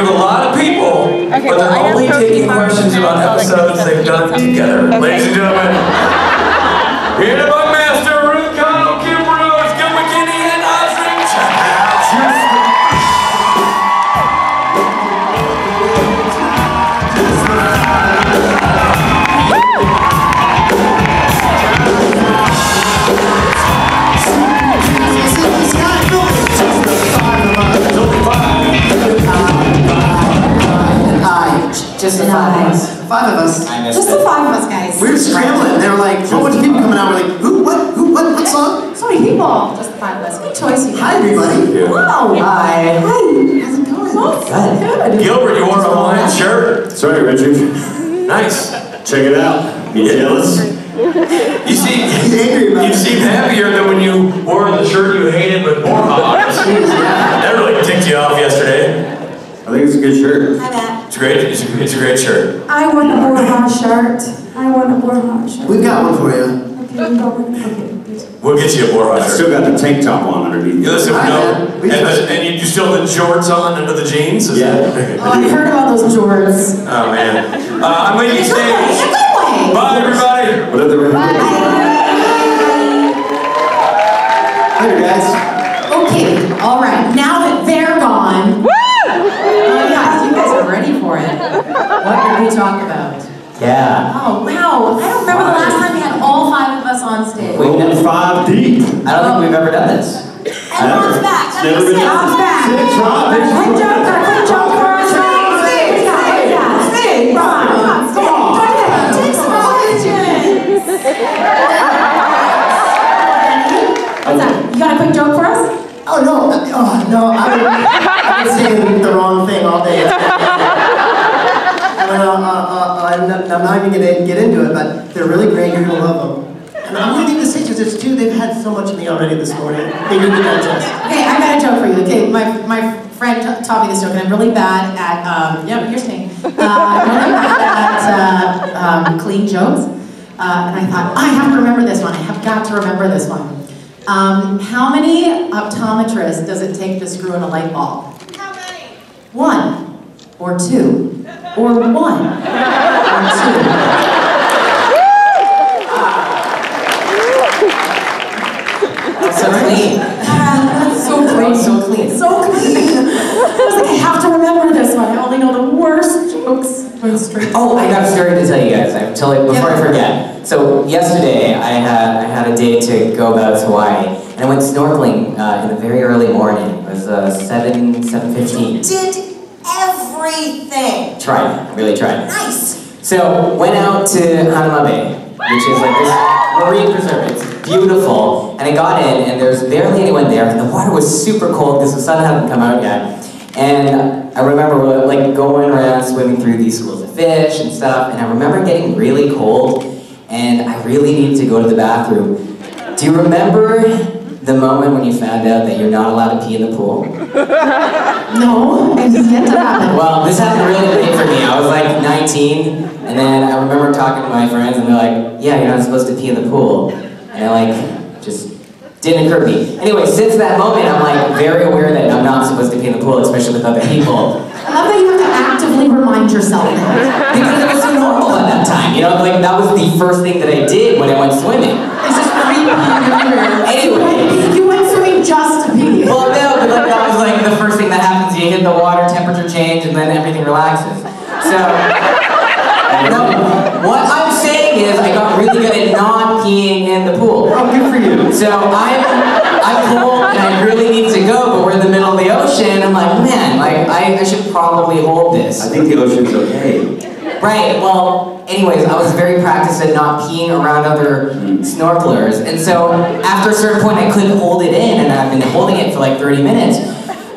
have a lot of people, but they're only taking questions about episodes they've done together. Ladies and gentlemen, here the Buckmaster, Ruth, Connell, Rhodes, McKinney, and Osric. Just the five of us. Five of us. Just the five of us, guys. We were scrambling. They were like, so much people coming out. We're like, who, what song? So many people. Just the five of us. Good choice, you guys. Hi, everybody. Yeah. Wow. Hi. How's it going? Good. Gilbert, you wore a Hawaiian shirt. That's right, Richard. Nice. Check it out. You jealous? You seem happier than when you wore the shirt you hated but more hot. That really ticked you off yesterday. I think it's a good shirt. Hi, Matt. It's great. It's a great shirt. I want a more hot shirt. We've got one for you. Okay. We'll get you a more hot I shirt. still got the tank top on underneath. You listen, Hi, no. man. And you still have the jorts on under the jeans? Is Yeah. that- Oh, I heard about those jorts. Oh, man. I'm going to In a good way. Bye, everybody. What are the Later, guys. Okay, all right. Now that they're gone. Yeah, you guys are ready for it. What did we talk about? Yeah. Oh, wow. I don't remember the last time we had all five of us on stage. We've done 5 deep. I don't think we've ever done this. And Ron's back. That Never makes been sense. done. Ron's back. Six, Ron. Quick jump for us. Stay, Ron. Come on, stay. Go ahead. Take some questions. What's that? You got a quick joke for us? Oh, no. I've been saying the wrong thing all day. I'm not even going to get into it, but they're really great. You're going to love them. And I'm leaving the stage because there's two. They've had so much of me already this morning. They need to digest. Okay, I got a joke for you. Okay, my friend taught me this joke, and I'm really bad at, you're staying. I'm really bad at clean jokes. And I thought, I have to remember this one. I have got to remember this one. How many optometrists does it take to screw in a light bulb? How many? 1, or 2, or 1, or 2. So clean. So clean. So clean. So clean. I was like, I have to remember this one. I only know the worst jokes. Oh, I got a story to tell you guys. Before I forget. So yesterday, I had a day to go about Hawaii, and I went snorkeling in the very early morning. It was 7:15. Did everything. Tried. Really tried. Nice. So went out to Honolulu Bay, which is like this marine preserve. It's beautiful, and I got in, and there's barely anyone there, and the water was super cold because the sun hadn't come out yet. And I remember like going around swimming through these schools of fish and stuff, and I remember getting really cold, and I really needed to go to the bathroom. Do you remember the moment when you found out that you're not allowed to pee in the pool? No, it has yet to happen. Well, this happened really late for me. I was like 19, and then I remember talking to my friends, and they're like, yeah, you're not supposed to pee in the pool. And I like, just didn't occur to me. Anyway, since that moment, I'm like very aware that I'm not supposed to pee in the pool, especially with other people. I love that you have to actively remind yourself that. Because it was so normal at that time, you know? Like, that was the first thing that I did when I went swimming. It's just free peeing everywhere. Anyway. You went swimming just to pee. Well, no, but like, that was like the first thing that happens. You hit the water, temperature change, and then everything relaxes. So, no, what I'm saying is I got really good at not peeing in the pool. Oh, good for you. So I'm cold and I really need to go, but we're in the middle of the ocean. I'm like, man, like I should probably hold this. I think the ocean's okay. Right, well, anyways, I was very practiced at not peeing around other snorkelers, and so after a certain point I couldn't hold it in, and I've been holding it for like 30 minutes.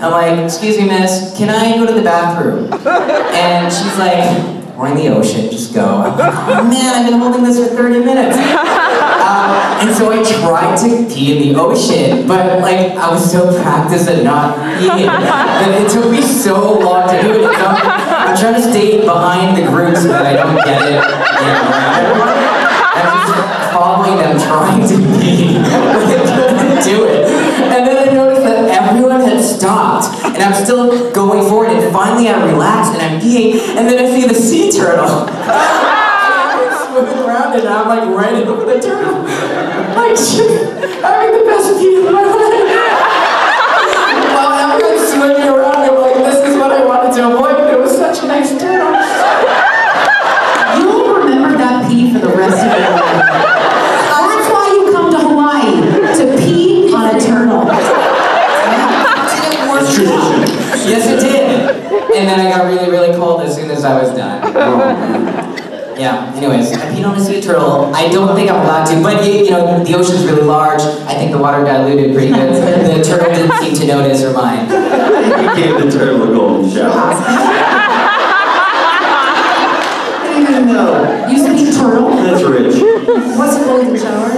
I'm like, excuse me, miss, can I go to the bathroom? And she's like, we're in the ocean, just go. I'm like, oh man, I've been holding this for 30 minutes. And so I tried to pee in the ocean, but like, I was so practiced at not peeing that it took me so long to do it. So I'm trying to stay behind the group so that I don't get it. I'm just following them trying to pee, but I couldn't do it. And then I noticed that everyone had stopped, and I'm still going forward, and finally I relax, and I'm peeing, and then I see the sea turtle. Swimming around and I'm like right in over the turtle. Like, having the best pee of my life. Well, I'm like swimming around and I'm like, this is what I wanted to avoid, but it was such a nice turtle. You'll remember that pee for the rest of your life. That's why you come to Hawaii, to pee on a turtle. Yes, it did. And then I got really, really cold as soon as I was done. Yeah, anyways, I peed on a sea turtle. I don't think I'm allowed to, but you know, the ocean's really large. I think the water diluted pretty good. The turtle didn't seem to notice or mind. You gave the turtle a golden shower. I don't even know. You speak turtle? That's rich. What's a golden shower?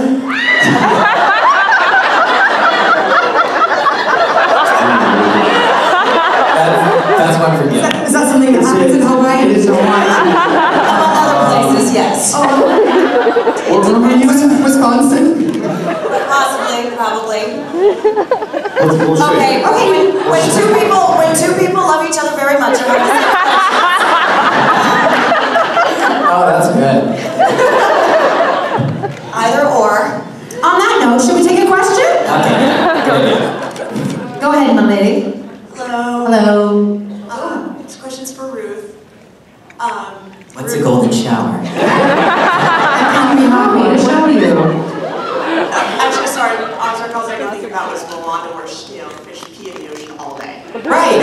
That's one for you. Is that something that happens in Hawaii? It is Hawaii. Other places, yes. Well, remember you was in Wisconsin? Possibly, probably. Let's bullshit. Okay, when two people love each other very much, Oh, that's good. either or. On that note, should we take a question? Okay. Go ahead, my lady. Hello. Hello. This question's for Ruth. What's a golden shower? I'm happy to show you. Actually, sorry, Osric, all I could think about was Moana, where fish pee in the ocean all day. Right.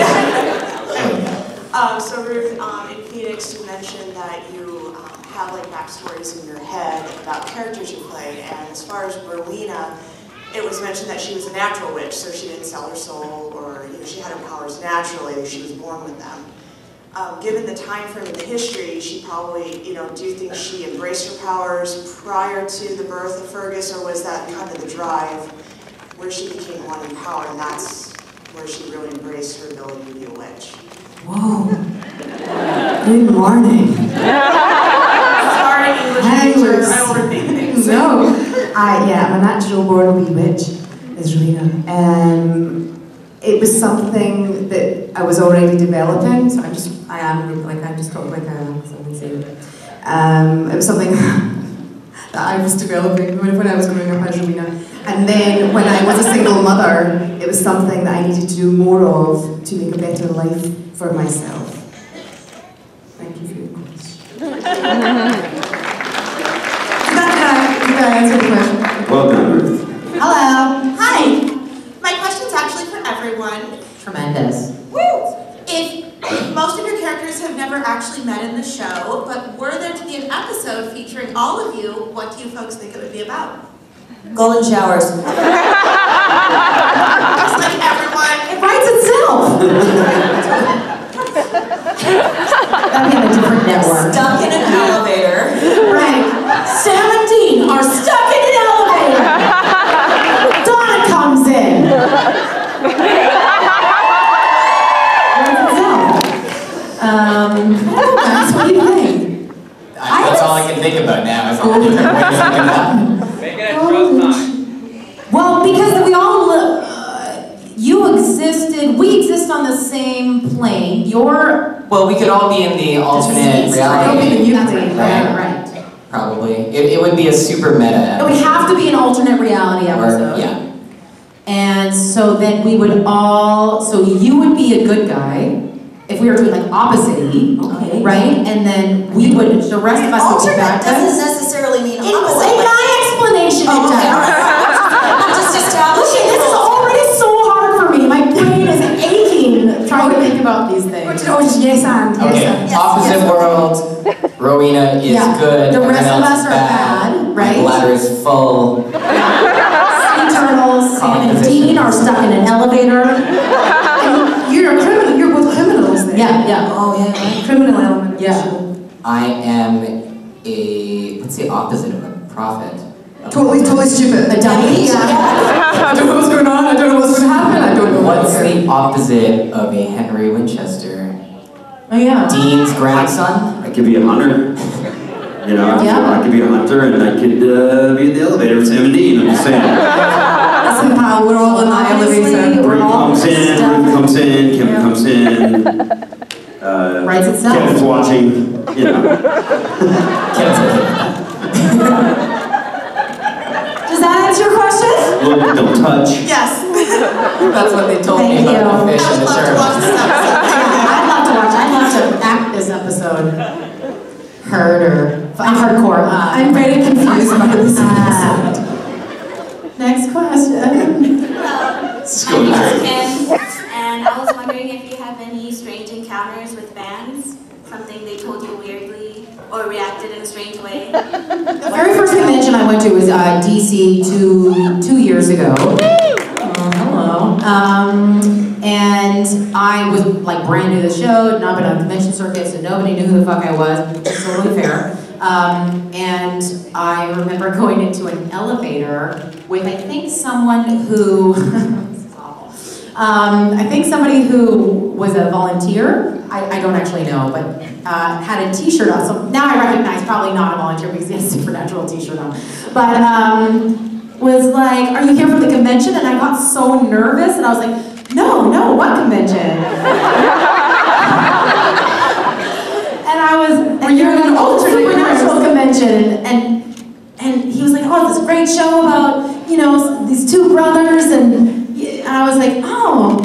So Ruth, in Phoenix, you mentioned that you have like backstories in your head about characters you played, and as far as Briana, it was mentioned that she was a natural witch, so she didn't sell her soul, or she had her powers naturally, she was born with them. Given the time frame of the history, she probably, do you think she embraced her powers prior to the birth of Fergus, or was that kind of the drive where she became one empowered, and that's where she really embraced her ability to be a witch? Whoa. Good morning. Sorry, English teachers, I overthink things. No. I'm a natural born witch, is Rena. It was something that I was already developing, so I just talk like I am, so I would say that. It was something that I was developing when I was growing up as Rowena. And then when I was a single mother, it was something that I needed to do more of to make a better life for myself. Thank you for your question. Did I answer the question? Well done, Ruth. Hello. Hi. My question's actually for everyone. Tremendous. Woo! If most of your characters have never actually met in the show, but were there to be an episode featuring all of you, what do you folks think it would be about? Golden showers. Just like everyone. It writes itself. That'd be on a different network. Stuck in an elevator. Right. Sam and Dean are stuck in an elevator. Donna comes in. Writes itself. That's what do you think? That's all I can think about now. Is all the different ways to do that. Make it a trust time. Well, because we all we exist on the same plane. Well, we could all be in the alternate reality. Right. Probably. It would be a super meta. It would have to be an alternate reality episode. Yeah. And so then we would all, so you would be a good guy, if we were doing like opposite-y, Okay. right? And then we would, the rest of us would be bad Alternate guys. doesn't necessarily mean In opposite. my explanation, Oh, it okay, does. all right. I'm just establishing. This is already so hard for me. My brain is aching trying to think about these things. Oh, just yes and. Okay, Yes, opposite yes. world. Rowena is Yeah. good. The rest everyone of else us is are bad, right? My bladder is full. Sea turtles, Sam and Dean are stuck in an elevator. And you're a criminal. You're both criminals then. Yeah. Oh, yeah. Criminal element. Yeah. I am what's the opposite of a prophet? Totally stupid. A dummy. Yeah. I don't know what's going on. I don't know what's going to happen. I don't know. What's the opposite of a Henry Winchester? Oh yeah. Dean's grandson? I could be a hunter. You know, Yeah. I could be a hunter and I could be in the elevator with Sam and Dean. I'm just saying. That's somehow we're all in the elevator. We're all Ruth comes in, Kim comes in. Writes itself. Kevin's watching, you know. Does that answer your question? Look, don't touch. Yes. That's what they told me about the fish and the I'd shark. love to watch this episode. I'd love to watch. I'd love to act this episode. I'm hardcore. I'm very confused by this episode. Next question. Hello, my name is Kim, and I was wondering if you have any strange encounters with fans, something they told you weirdly or reacted in a strange way. The very first convention I went to was DC two years ago. Hello. And I was like brand new to the show, not been on a convention circuit, so nobody knew who the fuck I was, which is totally fair. And I remember going into an elevator with, I think, someone who, this is awful. I think somebody who was a volunteer, I don't actually know, but had a t-shirt on. So now I recognize probably not a volunteer because he had a Supernatural t-shirt on. But was like, are you here for the convention? And I got so nervous and I was like, no, what convention? And I was, and you're an old Supernatural convention, and he was like, oh, this great show about, you know, these two brothers, and I was like, oh,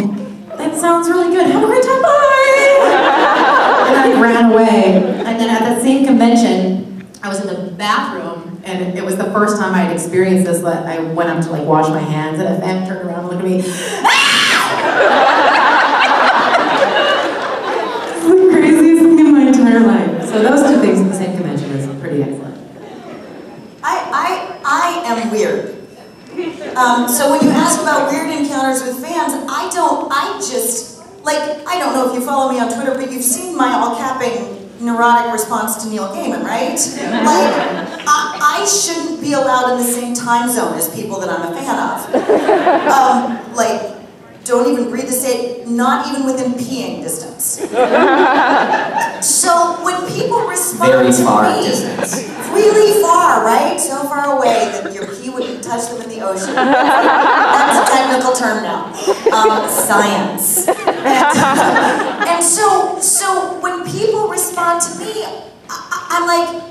that sounds really good. Have a great time, bye! And I ran away. And then at the same convention, I was in the bathroom, and it was the first time I had experienced this. That I went up to like wash my hands, and a fan turned around and looked at me. It's the craziest thing in my entire life. So those two things at the same convention is pretty excellent. I am weird. So when you ask about weird encounters with fans, I don't know if you follow me on Twitter, but you've seen my all-capping neurotic response to Neil Gaiman, right? Like, I shouldn't be allowed in the same time zone as people that I'm a fan of. Like, don't even breathe the same, not even within peeing distance. So when people respond Very to far me, distance. really far, right? So far away that your pee wouldn't touch them in the ocean. That's a technical term now. Science. And so when people respond to me, I'm like,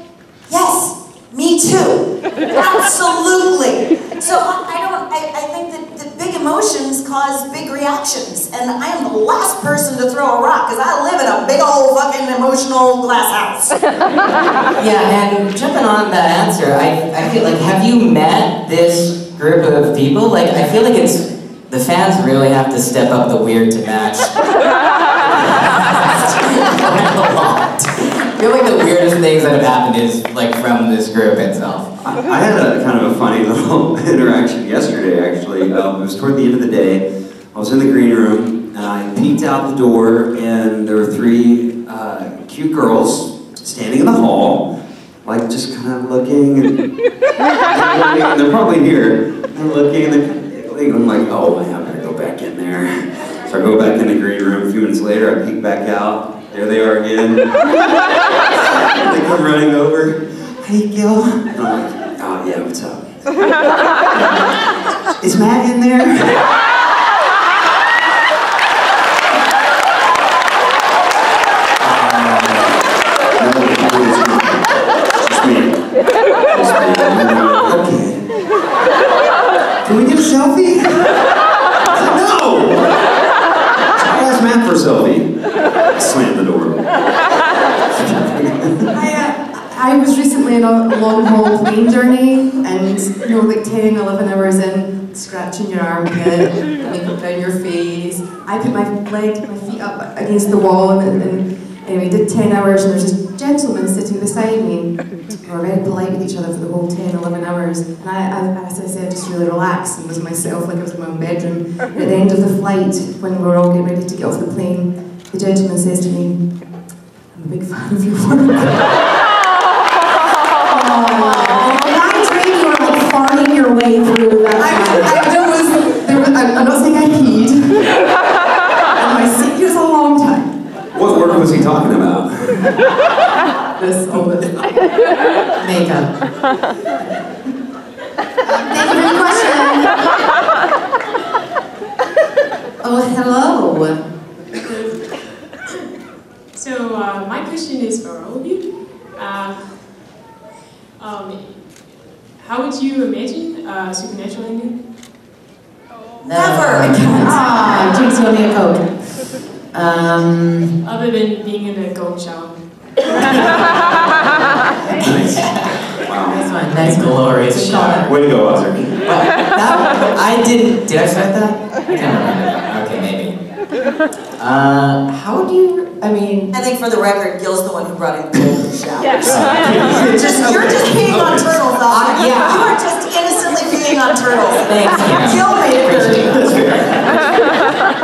yes, me too. Absolutely. So I think that big emotions cause big reactions, and I am the last person to throw a rock because I live in a big old fucking emotional glass house. Yeah, and jumping on that answer, I feel like, have you met this group of people? Like, I feel like the fans really have to step up the weird to match. I feel like the weirdest things that have happened is like from this group itself. I had a kind of a funny little interaction yesterday, actually. It was toward the end of the day. I was in the green room, and I peeked out the door, and there were three cute girls standing in the hall, like just kind of looking, and they're probably here. They're looking, and I'm like, oh man, I better go back in there. So I go back in the green room. A few minutes later, I peek back out. There they are again. They come running over. Hey, Gil. And I'm like, oh yeah, what's up? Is Matt in there? Just me. Okay. Can we get a selfie? No! I asked Matt for a selfie. Slam the door. I was recently on a long-haul plane journey, and you know, like 10, 11 hours in, scratching your armpit, makeup down your face. I put my feet up against the wall, and anyway, did 10 hours, and there's this gentleman sitting beside me. We were very polite with each other for the whole 10, 11 hours, and as I said, I just really relaxed and was myself, like I was in my own bedroom. And at the end of the flight, when we were all getting ready to get off the plane, the gentleman says to me, I'm a big fan of your work. You were like farting your way through that. I'm not saying I peed. And my seat was a long time. What work was he talking about? All this. Makeup. Thank you for the question. hello. So my question is for all of you. How would you imagine a supernatural ending? Never. I can't. Ah, Jinx, you owe me a Coke. Other than being in a gold shower. Wow. Nice one. That's glorious. Way to go, Osric. I did I start that? I can't remember. Okay, maybe. How do you, I mean... I think for the record, Gil's the one who brought in golden showers. Yes. You're just peeing on turtles, Osric. Yeah. You are just innocently peeing on turtles. Thanks, yeah. Gil made it dirty.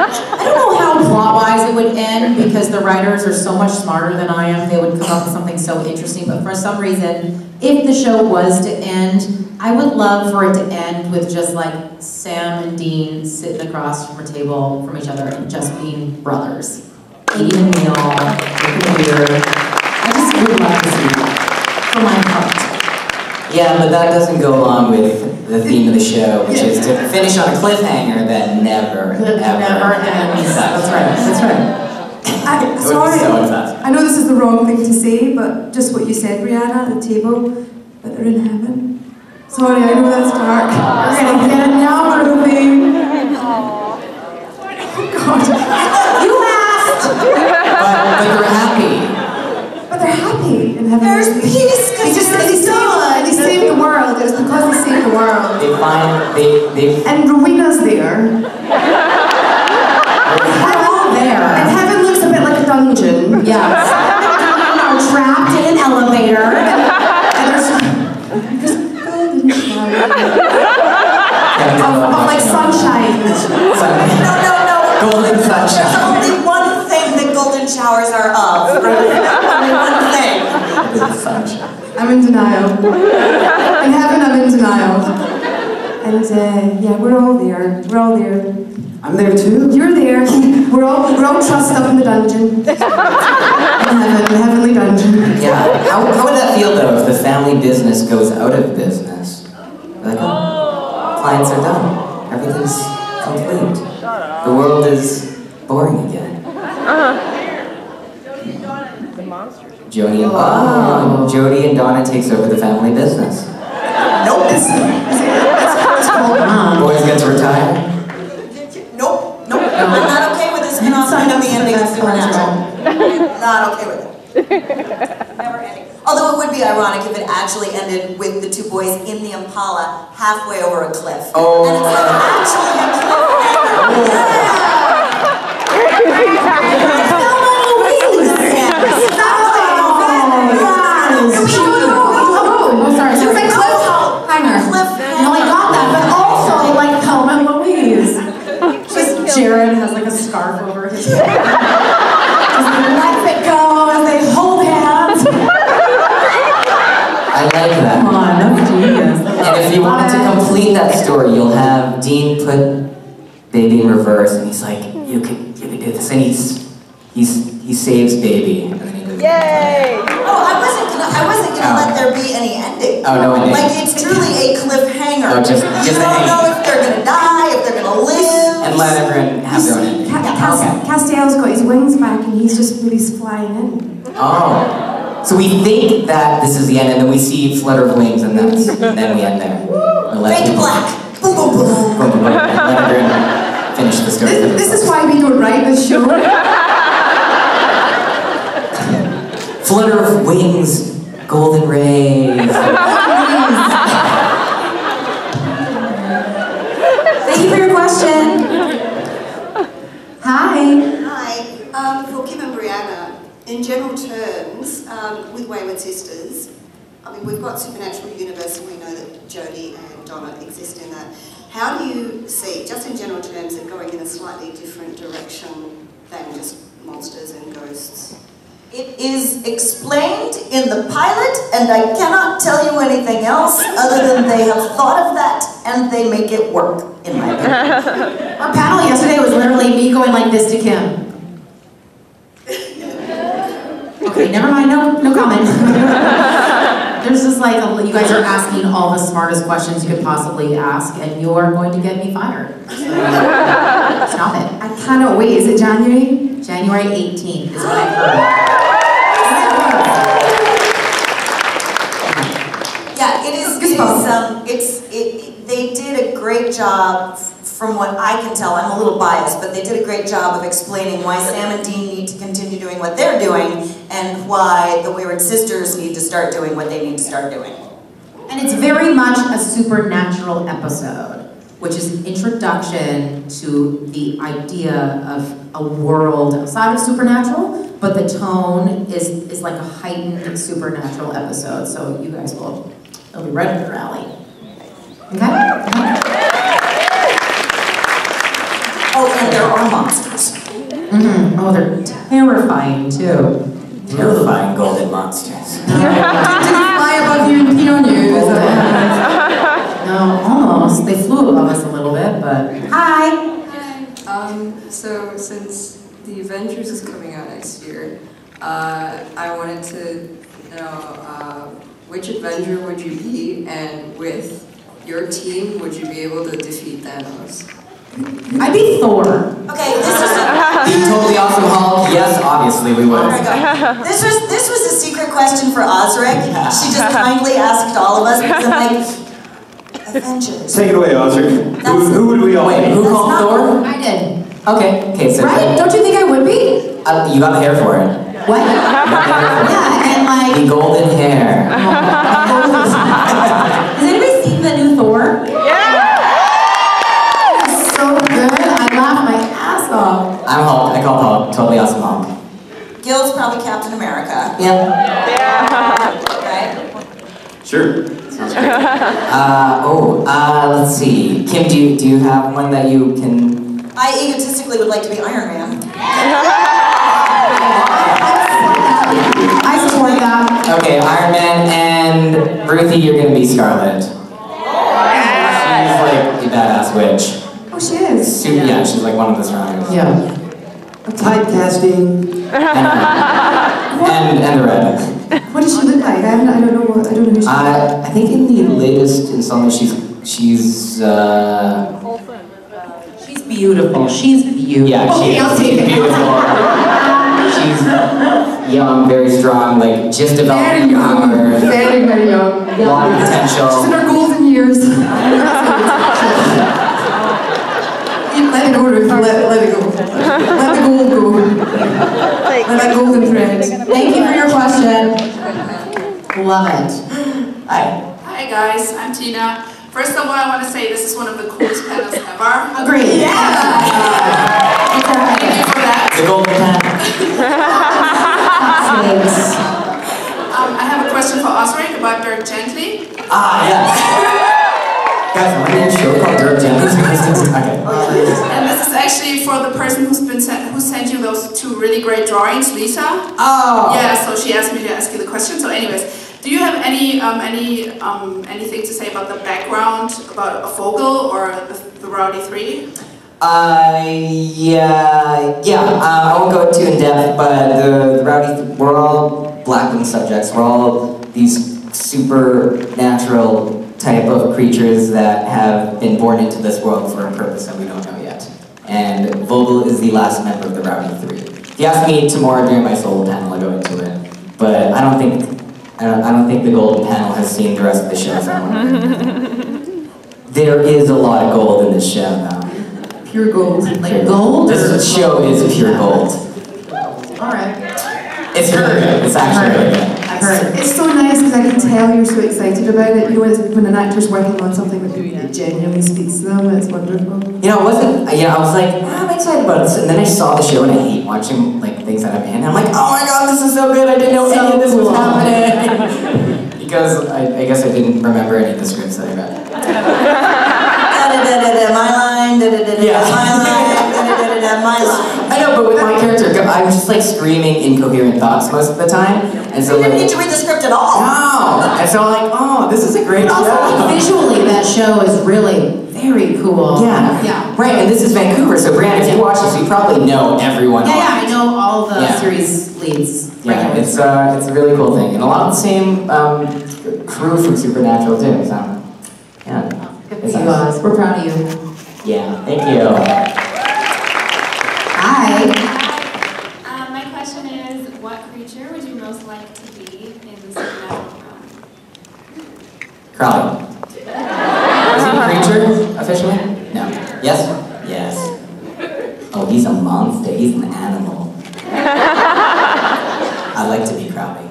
I don't know how plot-wise it would end because the writers are so much smarter than I am. They would come up with something so interesting, but for some reason, if the show was to end, I would love for it to end with just like Sam and Dean sitting across from a table from each other and just being brothers. Eating a meal, drinking beer. I just would love to see that for my heart. Yeah, but that doesn't go along with the theme of the show, which is to finish on a cliffhanger that never ends. That's right, that's right. Sorry, so exhausting. I know this is the wrong thing to say, but just what you said, Briana, at the table, but they're in heaven. Sorry, I know that's dark. We're gonna get it now, Ruthie. Oh God. You asked! But they're happy. But they're happy in heaven. There's peace because they saved the world. It was because they saved the world. They And Rowena's there. We're all there. And heaven looks a bit like a dungeon. Yes. We're trapped in an elevator. And there's golden showers. Of like sunshine. No. Golden sunshine. There's only one thing that golden showers are of. Only one thing. Sunshine. I'm in denial. In heaven, I'm in denial. And yeah, we're all there. We're all there. I'm there too. You're there. We're all trussed up in the dungeon. In heaven, the heavenly dungeon. Yeah. How would that feel though if the family business goes out of business? Like, clients are done. Everything's complete. The world is boring again. Jody and Donna takes over the family business. Nope. It's called Mom. Boys get to retire. Nope. I'm not okay with this spin-off kind of the ending of Supernatural. Not okay with it. Never ending. Although it would be ironic if it actually ended with the two boys in the Impala halfway over a cliff. Oh. And it's like actually a cliffhanger. Jared has like a scarf over his head. Just lets it go as they hold hands. I like that. Come on, that's genius. And if you wanted to complete that story, you'll have Dean put Baby in reverse, and he's like, you can do this, and he saves Baby. And then he does Yay! Oh, I wasn't gonna let there be any ending. Oh, no ending. Like it's truly a cliffhanger. Oh, just you don't know if they're gonna die, if they're gonna live. And let everyone have their own ending. Castiel's got his wings back and he's just released flying in. Oh. So we think that this is the end, and then we see flutter of wings, and then we end there. Fade to black. Boom, boom, boom. Boom, boom, boom. And let everyone finish the story. This is why we don't write this show. Flutter of wings, golden rays. Thank you for your question. Hi. For Kim and Briana, in general terms, with Wayward Sisters, I mean, we've got supernatural universe and we know that Jodie and Donna exist in that. How do you see, just in general terms, it going in a slightly different direction than just monsters and ghosts? It is explained in the pilot, and I cannot tell you anything else other than they have thought of that and they make it work, in my opinion. Our panel yesterday was literally me going like this to Kim. Okay, never mind, no comment. There's just like, you guys are asking all the smartest questions you could possibly ask, and you're going to get me fired. So, stop it. I cannot wait. Is it January? January 18th is what I've heard. Yeah, it is. They did a great job. From what I can tell, I'm a little biased, but they did a great job of explaining why Sam and Dean need to continue doing what they're doing, and why the Wayward Sisters need to start doing what they need to start doing. And it's very much a supernatural episode, which is an introduction to the idea of a world outside of supernatural, but the tone is like a heightened supernatural episode, so you guys will, it'll be right up your alley. Okay? Oh, and there are monsters. Mm-hmm. Oh, they're terrifying too. Terrifying golden monsters. Did they fly above you and pee on you? No, almost. They flew above us a little bit, but hi. So since the Avengers is coming out next year, I wanted to know which Avenger would you be, and with your team would you be able to defeat Thanos? I'd be Thor. Okay, this was The totally awesome Hulk? Yes, obviously we would. Oh my God. This was a secret question for Osric. She just kindly asked all of us because I'm like, Avengers. Take it away, Osric. Who would we all Wait, be? who called Thor? I did. Okay, so Right? Don't you think I would be? You got the hair for it. What? Yeah, and like... The golden hair. Has anybody seen the new Thor? Yeah! It's so good. I laughed my ass off. I'm Hulk. I call Hulk. Totally awesome Hulk. Gil's probably Captain America. Yeah. Right? Sure. Sounds great. Let's see. Kim, do you have one that you can... I egotistically would like to be Iron Man. I support that. Okay, Iron Man, and Ruthie, you're gonna be Scarlet. She's like a badass witch. Oh, she is. Yeah, she's like one of the strongest. Yeah. Typecasting. And the red. What does she look like? I don't know who she is. I think in the latest installment she's beautiful. She's beautiful. Yeah, okay, I'll take it. Beautiful. She's young, very strong, like just developing powers. Very, very young. Lot of potential. She's in her golden years. Let it go, Ruth. Let it go. Let the gold go. Let that golden thread. Thank you for your question. Love it. Hi. Hi guys, I'm Tina. First of all, I want to say this is one of the coolest panels ever. Agreed. Yeah. Thank you for that. The golden pen. I have a question for Osric about Dirk Gently. Yes. Guys, my name's show called Dirk Gently. Okay. And this is actually for the person who sent you those two really great drawings, Lisa. Oh. Yeah, so she asked me to ask you the question. So anyways, do you have anything to say about the background, about a Vogel or the Rowdy Three? I won't go too in depth, but the Rowdy, we're all Blackman subjects. We're all these supernatural type of creatures that have been born into this world for a purpose that we don't know yet. And Vogel is the last member of the Rowdy Three. If you ask me tomorrow during my solo panel, I'll go into it. But I don't think the golden panel has seen the rest of the show. There is a lot of gold in this show now. Pure gold. Like gold? This show is pure gold. Alright. It's really good. It's actually really good. I've heard. It's so nice because I can tell you're so excited about it. You know, when an actor's working on something that genuinely speaks to them, it's wonderful. You know, I was like, I'm excited about this, and then I saw the show, and I hate watching like things that I'm in. And I'm like, oh my god, this is so good! I didn't know any of this was happening because I guess I didn't remember any of the scripts that I read. My line, my line, my line. I know, but with my character, I'm just like screaming incoherent thoughts most of the time, and so you didn't like, need to read the script at all. No, and so I'm like, oh, this is a great show. Also, visually, that show is really very cool. Yeah. Right, and this is Vancouver, so Briana, if you watch this, you probably know everyone. Yeah, I know all the series leads. Yeah, it's a really cool thing, and a lot of the same crew from Supernatural too, so yeah. Good for you, Oz. We're proud of you. Yeah, thank you. Hi. My question is, what creature would you most like to be in the supernatural realm? Crowley. Is he a creature, officially? No. Yes? Yes. Oh, he's a monster. He's an animal. I'd like to be Crowley.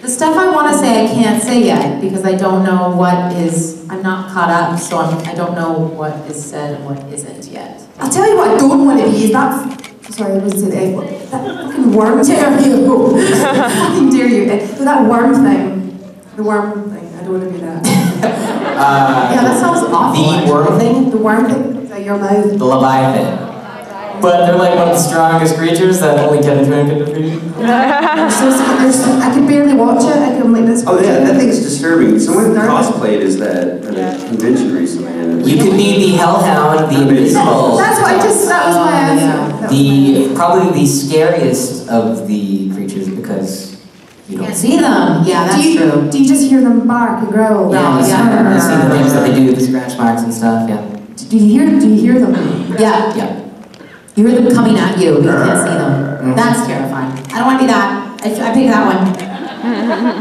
The stuff I want to say I can't say yet because I don't know what is, I'm not caught up, so I don't know what is said and what isn't yet. I'll tell you what I don't want to be is that, sorry, I was going to say the F word, that fucking worm dare you. Fucking dare you. That worm thing, the worm thing, I don't want to be that. Yeah, that sounds awful. The worm thing? The worm thing, is that your mouth? The Leviathan. But they're like one of the strongest creatures that only Kevin Twain could defeat. I could barely watch it. I could like this. Oh yeah, that thing's disturbing. Someone cosplayed as that at a convention recently. And You could be the Hellhound, the Invisible. That's what I just, that was my answer. Probably the scariest of the creatures because you don't see them. Yeah, that's true. Do you just hear them bark and growl? Yeah, you see the things that they do, the scratch marks and stuff, yeah. Do you hear them? Yeah. Yeah. You hear them coming at you, but you can't see them. That's terrifying. I don't want to be that. I pick that one.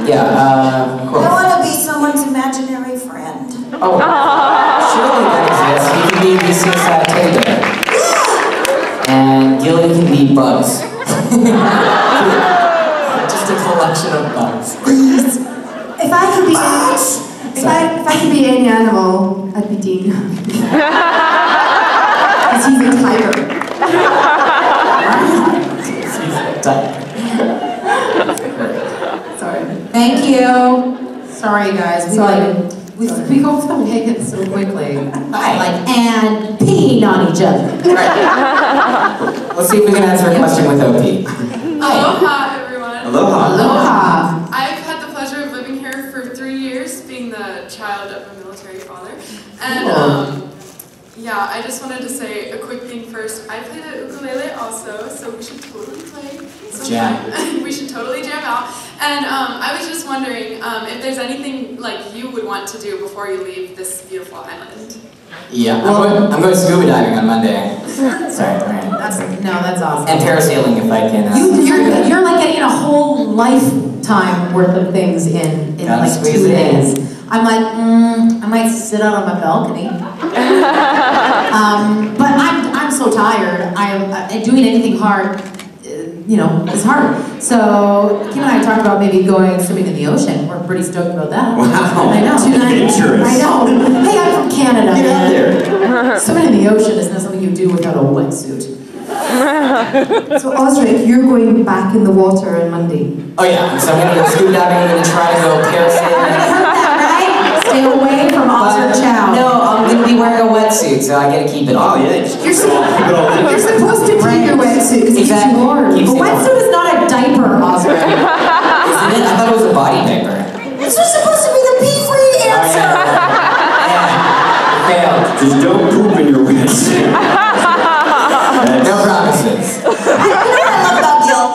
Yeah, cool. I want to be someone's imaginary friend. Oh, surely that exists. You can be the suicide teddy bear. And Gilly can be bugs. Just a collection of bugs. If I could be if I could be any animal, I'd be Dean. Because he's a tiger. Sorry. Thank you. Sorry, guys. We go from it so quickly. And peeing on each other. Right. Let's see if we can answer a question with OP. Aloha, everyone. Aloha. Aloha. I've had the pleasure of living here for 3 years, being the child of a military father. And yeah, I just wanted to say a quick thing first. I play the ukulele also, so we should totally play sometime. Jam. We should totally jam out. And I was just wondering if there's anything like you would want to do before you leave this beautiful island. Yeah, I'm going scuba diving on Monday. Sorry, Brian. That's awesome. And parasailing if I can. You're like getting a whole lifetime worth of things in like 2 days. I'm like, I might sit out on my balcony. But I'm so tired. Doing anything hard, is hard. So Kim and I talked about maybe going swimming in the ocean. We're pretty stoked about that. Wow. I know. Adventurous. I know. Hey, I'm from Canada. Get out there. Swimming in the ocean is not something you do without a wetsuit. So Osric, you're going back in the water on Monday. Oh yeah, so I'm going to go scuba diving, I'm going to try to go parasailing. Stay away from Osric Chau. No, I'm going to be wearing a wetsuit, so I got to keep it on. Oh yeah, You're supposed to take your wetsuit because it's warm. A wetsuit is not a diaper, Osric. Isn't it? I thought it was a body diaper. This was supposed to be the pee-free answer. Failed. Just don't poop in your wetsuit. No promises. You know what I love about Gil?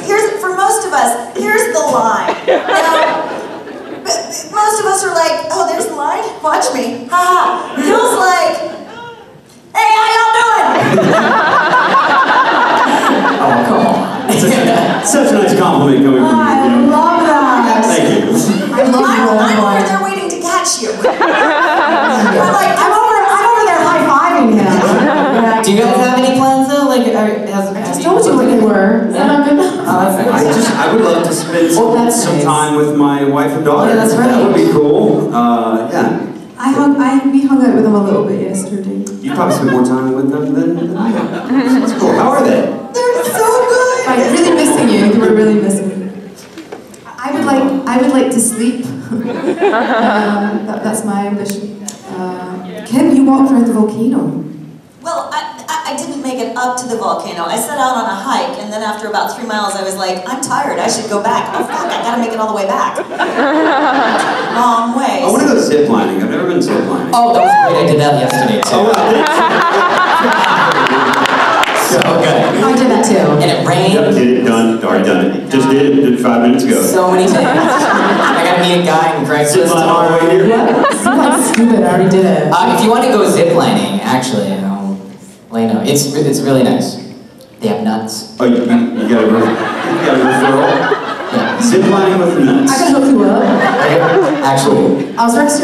Here's for most of us, here's the line. Most of us are like, oh, there's the line? Watch me. Ha ha. Gil's like, hey, how y'all doing? Oh, come on. Such a nice compliment coming from you. I love that. Thank you. I love I'm over there waiting to catch you. I'm over there high-fiving him. Do you guys have any plans though? Like, I just told you what they were. Is that not good enough? I would love to spend some time with my wife and daughter. Yeah, that's right. That would be cool. Yeah. We hung out with them a little bit yesterday. You probably spent more time with them than I have. That's cool. How are they? They're so good. I'm really missing you. You were really missing me. I would like to sleep. That's my ambition. Kim, you walked around the volcano. Well, I didn't make it up to the volcano. I set out on a hike, and then after about 3 miles, I was like, I'm tired. I should go back. Oh, fuck, I gotta make it all the way back. Long way. I want to go ziplining. I've never been ziplining. Oh, that was great. I did that yesterday too. So good. I did that too. And it rained. Yep, did it, done, already done it. Just did it 5 minutes ago. So many things. I gotta meet a guy in Craigslist tomorrow. That's stupid, I already did it. If you want to go ziplining, actually, I'll let you know. It's really nice. They have nuts. Oh, you got a referral? Yeah. Ziplining with the nuts. I can hook you up. Actually. Osric's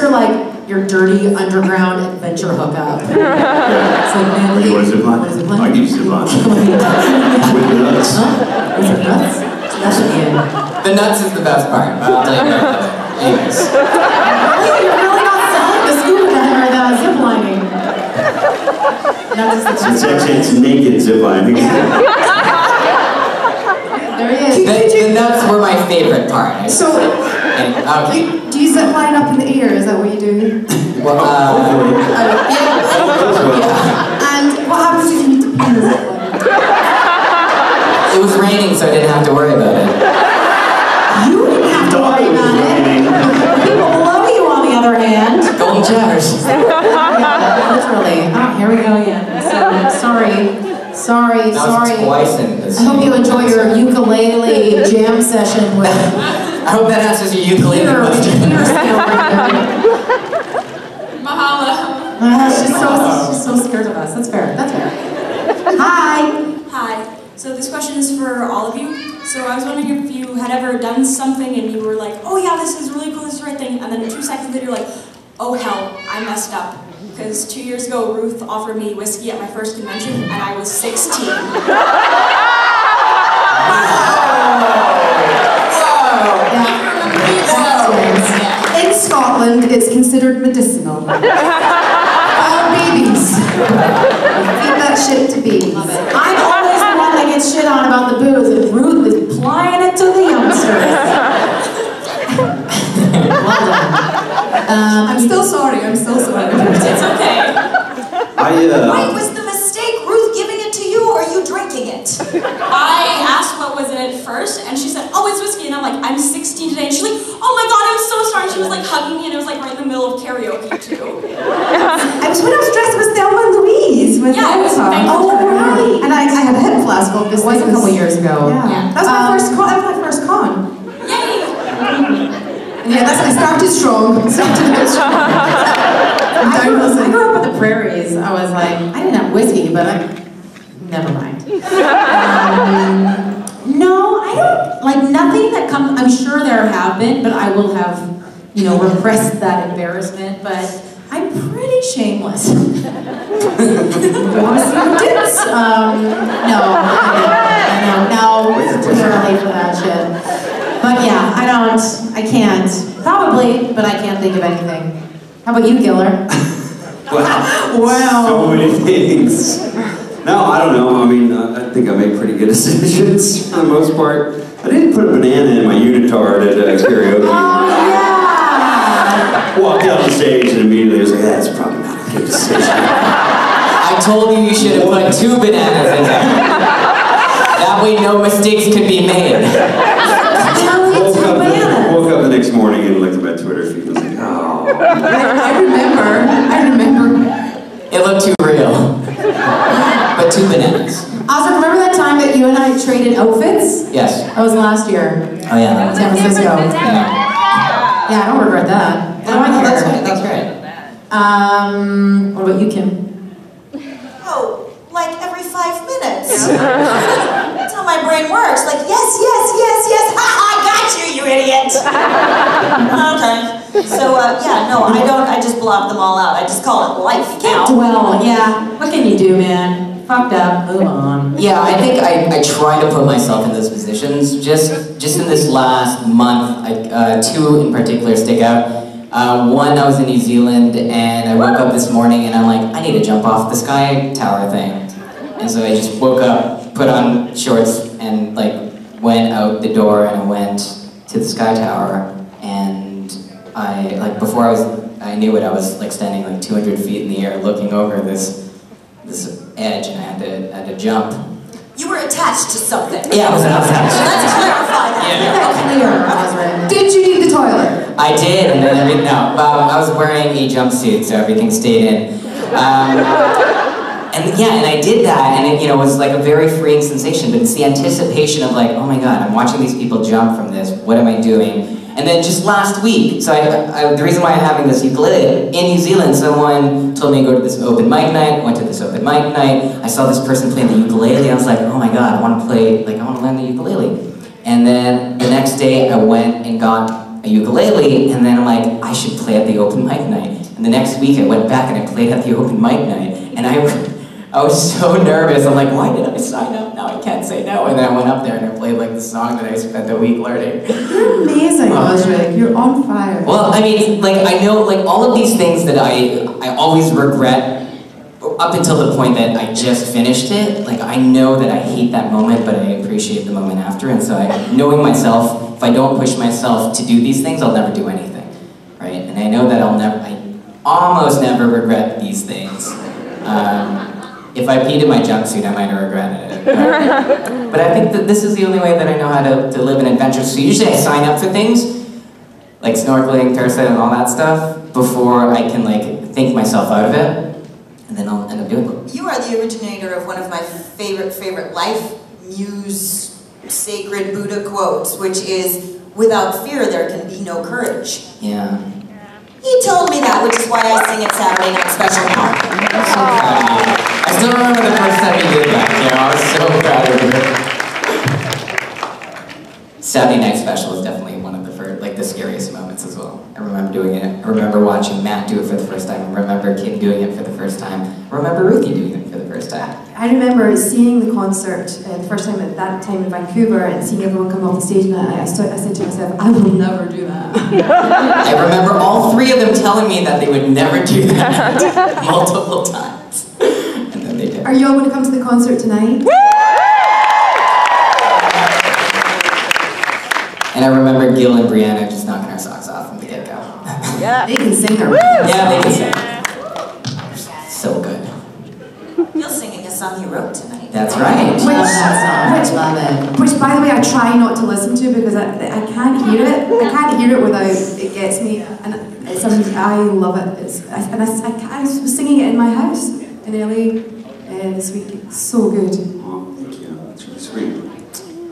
your dirty underground adventure hookup. It's like, man, Oh, you want to zipline? I do zipline. With the nuts. Is it nuts? That should be it. The nuts is the best part. I'll tell you about that. Anyways. You're really not selling the scuba diving or the ziplining. It's naked ziplining. There he is. The nuts were my favorite part. So, okay. do you zip line up in the air? Is that what you do? Well, And what happens if you need to pee in the zip line? it was raining, so I didn't have to worry about it. You didn't have to worry about it. People below you, on the other hand. Golden showers. Literally. Oh, here we go again. So, sorry. That was twice in this. I hope you enjoy your ukulele jam session with... I hope that answers your ukulele question. Mahalo. She's so scared of us. That's fair. Hi. Hi. So this question is for all of you. So I was wondering if you had ever done something and you were like, oh yeah, this is really cool, this is the right thing, and then 2 seconds later you're like, oh hell, I messed up. Because 2 years ago, Ruth offered me whiskey at my first convention, and I was 16. In Scotland, it's considered medicinal. All babies. Feed that shit to babies. I'm always the one that gets shit on about the booze, and Ruth is applying it to the youngsters. Well done. I'm still sorry. It's okay. Wait, was the mistake Ruth giving it to you, or are you drinking it? I asked what was in it first, and she said, oh, it's whiskey, and I'm like, I'm 16 today, and she's like, oh my god, I'm so sorry. She was like hugging me, and it was like right in the middle of karaoke too. It was when I was dressed with Thelma and Louise with Elsa. Oh, right. And I had a head flask, obviously. It was a couple years ago. Yeah. That was my first con. Yay! Yeah, I started strong. I grew up in the prairies. I was like, I didn't have whiskey, but never mind. No, I don't, like nothing that comes, I'm sure there have been, but I will have, repressed that embarrassment, but I'm pretty shameless. You want to see my tits? No, it's too early for that shit. But yeah, I can't. Probably, but I can't think of anything. How about you, Giller? Wow. So many things. No, I don't know. I mean, I think I make pretty good decisions for the most part. I didn't put a banana in my unitard at karaoke. Oh, yeah! Walked out the stage and immediately was like, that's probably not a good decision. I told you should have put 2 bananas in there. That way no mistakes could be made. Woke up the next morning and looked at my Twitter feed and was like, oh. I remember. It looked too real. But 2 bananas. Osric, remember that time that you and I traded outfits? Yes. That was last year. Oh yeah, that was San Francisco. Yeah, I don't regret that. That's right. What about you, Kim? Oh, like every 5 minutes. That's how my brain works. Like, yes. Ha ha, got you, you idiot. Okay. So, yeah, no, I don't. I just block them all out. I just call it life now. Well, yeah. What can you do, man? Fucked up. Move on. Yeah, I think I try to put myself in those positions. Just in this last month, 2 in particular stick out. One, I was in New Zealand, and I woke up this morning, and I'm like, I need to jump off the sky tower thing. And so I just woke up, put on shorts, and went out the door, and I went to the sky tower, and before I knew it, I was standing 200 feet in the air, looking over this edge, and I had to jump. You were attached to something. Yeah, I was attached. Let's clarify that. Yeah. Did you need the toilet? I did, and then I was wearing a jumpsuit, so everything stayed in. And yeah, and I did that, and it, was like a very freeing sensation, but it's the anticipation of like, oh my God, I'm watching these people jump from this, what am I doing? And then just last week, so the reason why I'm having this ukulele, in New Zealand, someone told me to go to this open mic night, went to this open mic night, I saw this person playing the ukulele, I was like, oh my God, I want to learn the ukulele. And then the next day, I went and got a ukulele, and then I'm like, I should play at the open mic night. And the next week, I went back and I played at the open mic night, and I was so nervous. I'm like, why did I sign up? Now I can't say no. And then I went up there and I played like the song that I spent a week learning. You're amazing, Osric. You're on fire. Well, I mean, like I know, like all of these things that I always regret up until the point that I just finished it. Like I know that I hate that moment, but I appreciate the moment after. And so knowing myself, if I don't push myself to do these things, I'll never do anything, right? And I know that I almost never regret these things. If I peed in my jumpsuit, I might have regretted it. But I think that this is the only way that I know how to live an adventure. So usually I sign up for things, like snorkeling, parasailing, and all that stuff, before I can like think myself out of it, and then I'll end up doing it. You are the originator of one of my favorite life muse sacred Buddha quotes, which is, without fear there can be no courage. Yeah. He told me that, which is why I sing it Saturday Night Special now. I still remember the first time you did that, I was so proud of you. Saturday Night Special is definitely one of the the scariest moments as well. I remember doing it. I remember watching Matt do it for the first time. I remember Kim doing it for the first time. I remember Ruth doing it for the first time. I remember seeing the concert the first time at that time in Vancouver and seeing everyone come off the stage, and I said to myself, I will never do that. I remember all three of them telling me that they would never do that multiple times. And then they did. Are you all going to come to the concert tonight? And I remember Gil and Briana just knocking our socks off from the get-go. Yeah. They can sing their Yeah, they can sing. So good. You're singing a song you wrote tonight. That's right. Which, by the way, I try not to listen to because I can't hear it. I can't hear it without it gets me. And it's something I love it. I was singing it in my house in LA this week. It's so good. Oh, thank you. That's really sweet.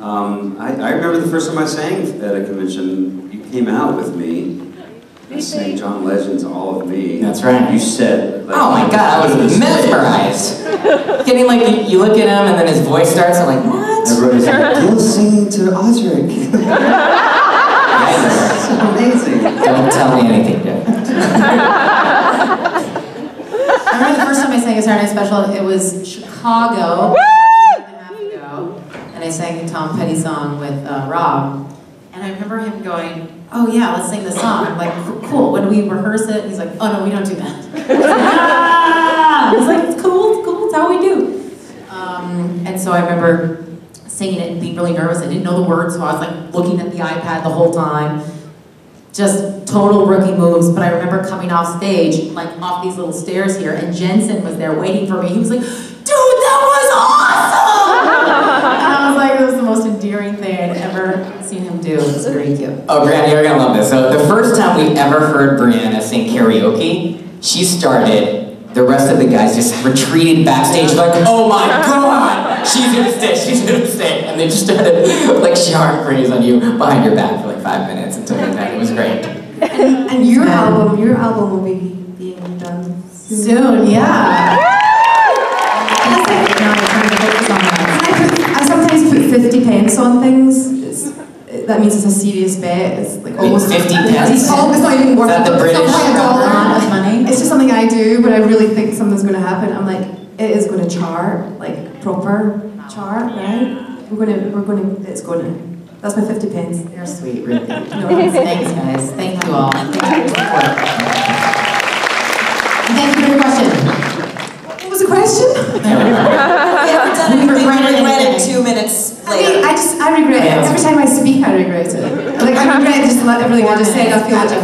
I remember the first time I sang at a convention, you came out with me. I sang John Legend's All of Me. That's right. You said, like, oh my God, I was mesmerized. Getting like, you look at him and then his voice starts, I'm like, what? Everybody's like, Gil's singing to Osric. Yes. Amazing. Don't tell me anything different. I remember the first time I sang a Saturday Night Special, it was Chicago. And I sang the Tom Petty song with Rob, and I remember him going, oh yeah, let's sing this song. I'm like, cool, when do we rehearse it? He's like, oh no, we don't do that. I was like, it's cool, it's how we do. And so I remember singing it and being really nervous. I didn't know the words, so I was like looking at the iPad the whole time. Just total rookie moves, but I remember coming off stage, like off these little stairs here, and Jensen was there waiting for me. He was like, dude, that was awesome! And I was like, it was the most endearing thing I'd ever seen him do. It was very cute. Oh, Briana, you're gonna love this. So the first time we ever heard Briana sing karaoke, she started, the rest of the guys just retreated backstage like, oh my God, she's gonna stay. And they just started like showering praise on you behind your back for like 5 minutes until you're done. It was great. And your album will be being done soon, yeah. I sometimes put 50 pence on things. That means it's a serious bet. It's like almost 50 pence? It's not even worth Is that the British $1 money. It's just something I do when I really think something's going to happen. I'm like, it is going to chart, like proper chart, right? It's going to. That's my 50 pence. You're sweet, Ruth. Thanks, guys. Thank you all. Thank you for your support. And thank you for your question. What was the question? Have you ever done anything you regret it 2 minutes later? I regret it. Every time I speak, I regret it. Like, I regret just everything I just said. I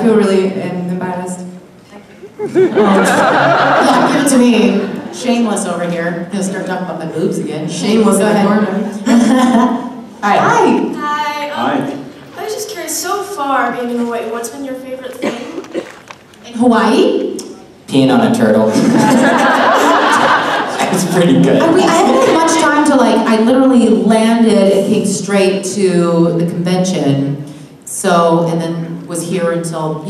feel really embarrassed. Yeah, give it to me. Shameless over here. He'll start talking about my boobs again. Shameless. Go ahead. Hi. Hi. I was just curious, so far being in Hawaii, what's been your favorite thing? In Hawaii? Peeing on a turtle. I It's pretty good. I haven't had much time to I literally landed and came straight to the convention. So, and then was here until,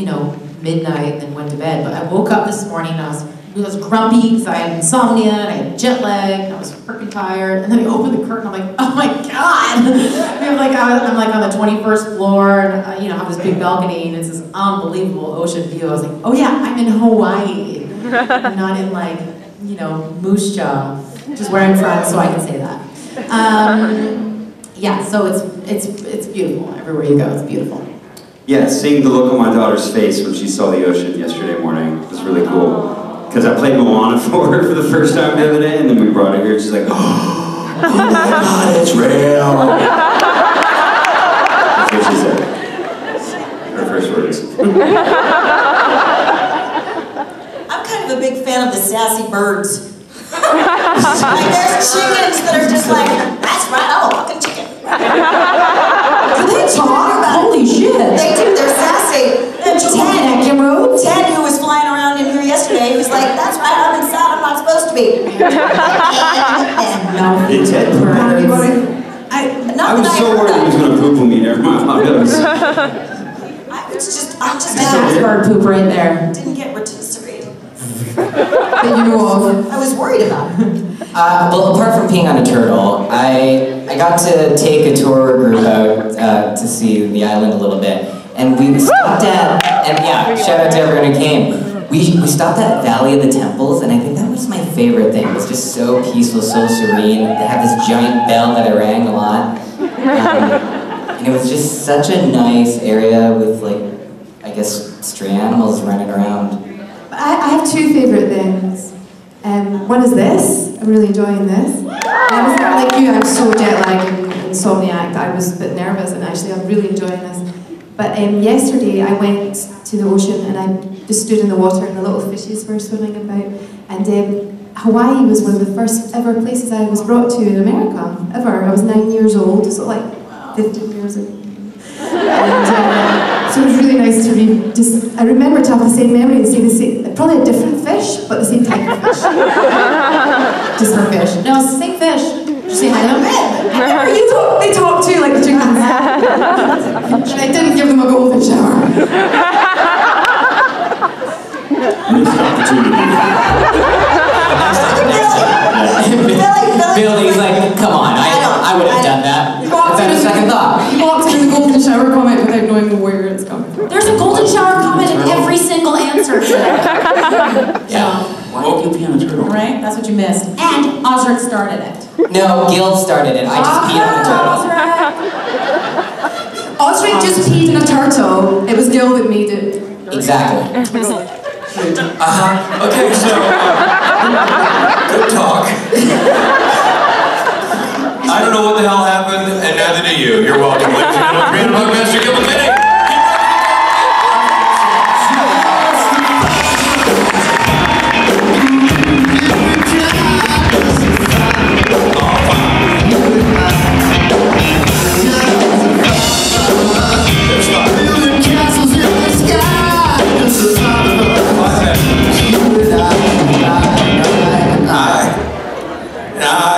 midnight and then went to bed. But I woke up this morning and I was grumpy because I had insomnia and I had jet lag and I was freaking tired. And then I opened the curtain, I'm like, oh my God. I'm on the 21st floor and I have this big balcony and it's this unbelievable ocean view. I was like, oh yeah, I'm in Hawaii. I'm not in Moose Jaw, which is where I'm from, so I can say that. Yeah, so it's beautiful. Everywhere you go, it's beautiful. Yeah, seeing the look on my daughter's face when she saw the ocean yesterday morning was really cool. Because I played Moana for her for the first time the other day, and then we brought her here, and she's like, oh my God, it's real. That's what she said. Her first words. I'm kind of a big fan of the sassy birds. There's chickens that are just like, that's right, I'm a fucking chicken. Do they talk? Holy shit. They do, they're sassy. Ted, who was flying around in here yesterday, he was like, that's right, I'm inside, I'm not supposed to be. Hey, Ted. I was so worried he was going to poop on me there. I'm just bird poop right there. Didn't get rotisserie. That you know of. I was worried about it. Well, apart from peeing on a turtle, I got to take a tour group out to see the island a little bit. And we stopped at, and yeah, shout out to everyone who came. We stopped at Valley of the Temples, and I think that was my favorite thing. It was just so peaceful, so serene. They had this giant bell that I rang a lot. And it was just such a nice area with, I guess, stray animals running around. I have two favorite things. One is this. I'm really enjoying this. I was like you, I'm so jet lagged and insomniac. I was a bit nervous, and actually I'm really enjoying this. But yesterday I went to the ocean and I just stood in the water and the little fishes were swimming about. And Hawaii was one of the first ever places I was brought to in America, ever. I was 9 years old, so 15 years ago. And so it was really nice to I remember to have the same memory and see the same, probably a different fish, but the same type of fish. Just for fish. No, it's the same fish. Just say hi to them. They talk too, like the chickens. And I didn't give them a golden shower. Billy's like, come on, I would have done that. Without a second thought. You walked in the golden shower comment without knowing where it's coming from. There's a golden shower comment in every single answer today. Yeah. Why did you pee on a turtle? Right? That's what you missed. And Osric started it. No, Gil started it. I just peed on the turtle. Osric just peed in a turtle. It was Gil that made it. Exactly. Okay, so, good talk. I don't know what the hell happened, and neither do you. You're welcome, ladies and gentlemen. Briana, Buckmaster, give a minute.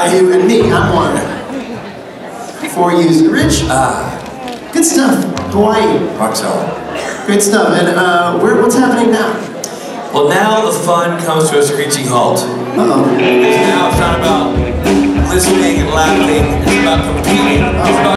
You and me, I'm one. For you, Rich. Good stuff. Hawaii. Rock solid. Great stuff. And what's happening now? Well, now the fun comes to a screeching halt. Uh-oh. Now it's not about listening and laughing. It's about competing. It's about